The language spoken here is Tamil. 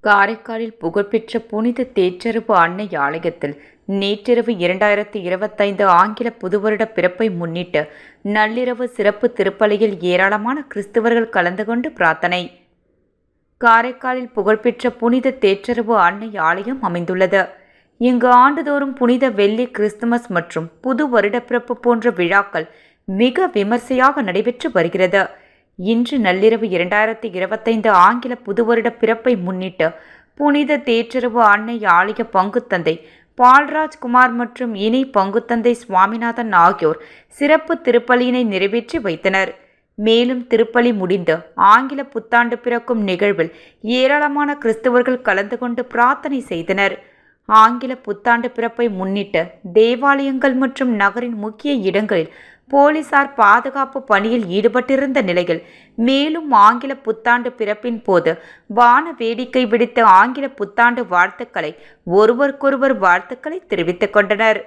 காரைக்காலில் புகழ்பெற்ற புனித தேற்றரவு அன்னை ஆலயத்தில் நேற்றிரவு 2025 ஆங்கில புதுவருட பிறப்பை முன்னிட்டு நள்ளிரவு சிறப்பு திருப்பலியில் ஏராளமான கிறிஸ்தவர்கள் கலந்து கொண்டு பிரார்த்தனை. காரைக்காலில் புகழ்பெற்ற புனித தேற்றரவு அன்னை ஆலயம் அமைந்துள்ளது. இங்கு ஆண்டுதோறும் புனித வெள்ளி, கிறிஸ்துமஸ் மற்றும் புது வருடப்பிறப்பு போன்ற விழாக்கள் மிக விமர்சையாக நடைபெற்று வருகிறது. இன்று நள்ளிரவு 2025 ஆங்கில புதுவருட பிறப்பை முன்னிட்டு புனித தேற்றரவு அன்னை ஆலய பங்குத்தந்தை பால்ராஜ்குமார் மற்றும் இணை பங்குத்தந்தை சுவாமிநாதன் ஆகியோர் சிறப்பு திருப்பலியினை நிறைவேற்றி வைத்தனர். மேலும் திருப்பலி முடிந்து ஆங்கில புத்தாண்டு பிறக்கும் நிகழ்வில் ஏராளமான கிறிஸ்தவர்கள் கலந்து கொண்டு பிரார்த்தனை செய்தனர். ஆங்கில புத்தாண்டு பிறப்பை முன்னிட்டு தேவாலயங்கள் மற்றும் நகரின் முக்கிய இடங்களில் போலீசார் பாதுகாப்பு பணியில் ஈடுபட்டிருந்த நிலையில் மேலும் ஆங்கில புத்தாண்டு பிறப்பின் போது வான வேடிக்கை விடுத்த ஆங்கில புத்தாண்டு வாழ்த்துக்களை ஒருவருக்கொருவர் வாழ்த்துக்களை தெரிவித்துக் கொண்டனர்.